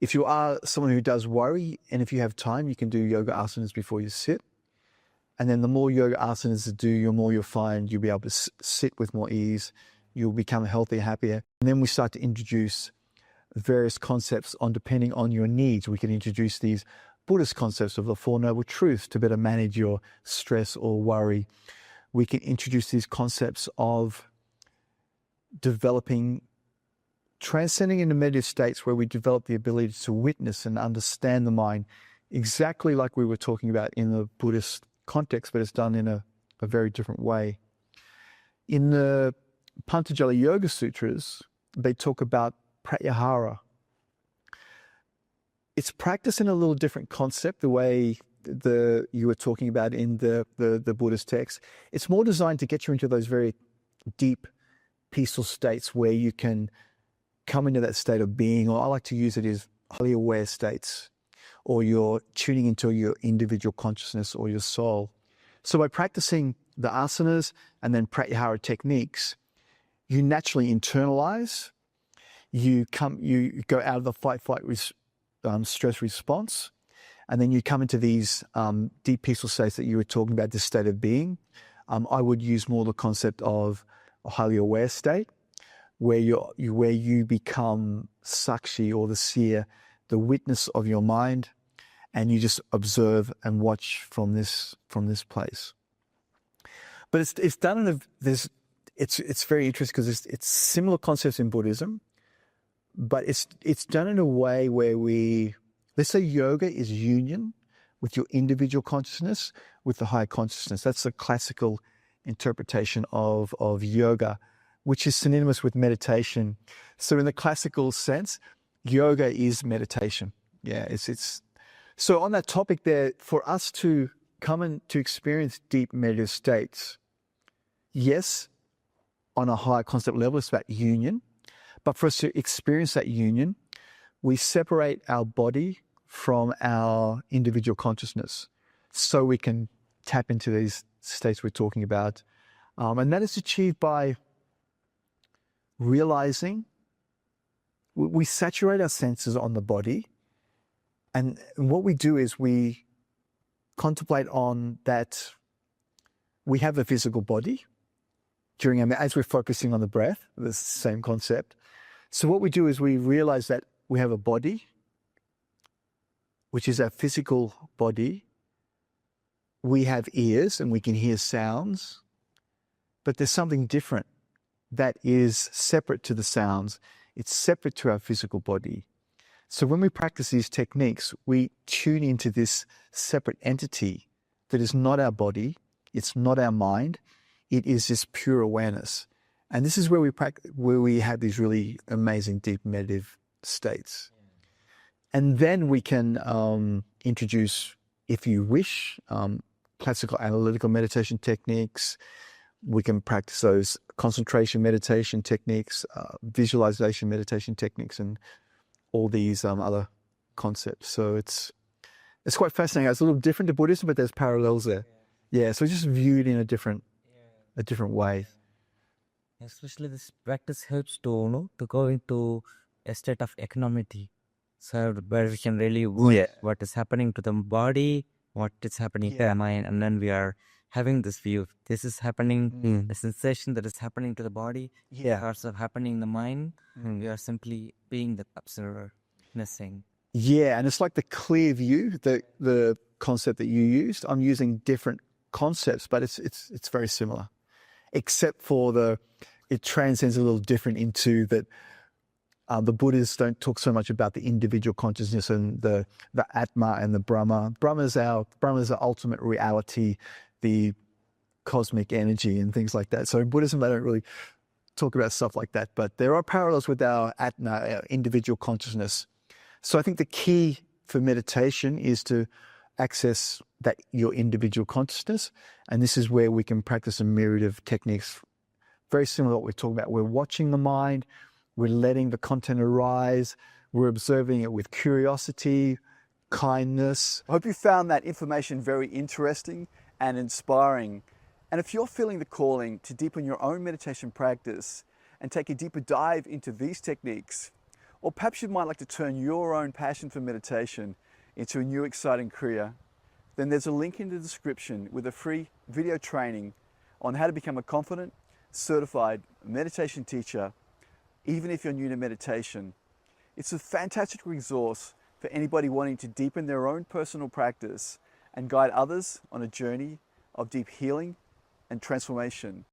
If you are someone who does worry, and if you have time, you can do yoga asanas before you sit. And then the more yoga asanas you do, the more you'll find you'll be able to sit with more ease. You'll become healthier, happier. And then we start to introduce various concepts depending on your needs. We can introduce these Buddhist concepts of the Four Noble Truths to better manage your stress or worry. We can introduce these concepts of transcending into meditative states where we develop the ability to witness and understand the mind, exactly like we were talking about in the Buddhist context, but it's done in a very different way. In the Patanjali Yoga Sutras, they talk about pratyahara. It's practiced in a little different concept, the way you were talking about in the Buddhist text. It's more designed to get you into those very deep, peaceful states where you can come into that state of being, or I like to use it as highly aware states, or you're tuning into your individual consciousness or your soul. So by practicing the asanas and then pratyahara techniques, you naturally internalize, you go out of the fight-flight stress response, and then you come into these deep peaceful states that you were talking about, this state of being. I would use more the concept of a highly aware state, where you become sakshi, or the seer, the witness of your mind, and you just observe and watch from this place. But it's done it's very interesting because it's similar concepts in Buddhism, but it's done in a way where let's say yoga is union with your individual consciousness with the higher consciousness. That's the classical interpretation of yoga, which is synonymous with meditation. So in the classical sense, yoga is meditation. Yeah, it's so on that topic there, for us to come and to experience deep meditative states, yes, on a higher concept level, it's about union. But for us to experience that union, we separate our body from our individual consciousness so we can tap into these states we're talking about. And that is achieved by realizing we saturate our senses on the body. And what we do is we contemplate on that we have a physical body as we're focusing on the breath, the same concept. So what we do is we realize that we have a body, which is our physical body. We have ears and we can hear sounds, but there's something different that is separate to the sounds. It's separate to our physical body. So when we practice these techniques, we tune into this separate entity that is not our body, it's not our mind, it is this pure awareness. And this is where we have these really amazing deep meditative states. And then we can introduce, if you wish, classical analytical meditation techniques. We can practice those concentration meditation techniques, visualization meditation techniques, and all these other concepts. So it's quite fascinating. It's a little different to Buddhism, but there's parallels there. Yeah, so just viewed in a different way. Especially this practice helps to go into a state of equanimity, so where we can really watch what is happening to the body, what is happening to the mind, and then we are having this view. This is happening, the sensation that is happening to the body, thoughts are happening in the mind. We are simply being the observer, witnessing. Yeah, and it's like the clear view, the concept that you used. I'm using different concepts, but it's very similar, except for it transcends a little different into that. The Buddhists don't talk so much about the individual consciousness and the Atma and the Brahma. Brahma is the ultimate reality, the cosmic energy and things like that. So in Buddhism, they don't really talk about stuff like that, but there are parallels with our Atma, our individual consciousness. So I think the key for meditation is to access your individual consciousness, and this is where we can practice a myriad of techniques, very similar to what we're talking about. We're watching the mind, we're letting the content arise, we're observing it with curiosity, kindness. I hope you found that information very interesting and inspiring. And if you're feeling the calling to deepen your own meditation practice and take a deeper dive into these techniques, Or perhaps you might like to turn your own passion for meditation into a new exciting career. Then there's a link in the description with a free video training on how to become a confident, certified meditation teacher, even if you're new to meditation. It's a fantastic resource for anybody wanting to deepen their own personal practice and guide others on a journey of deep healing and transformation.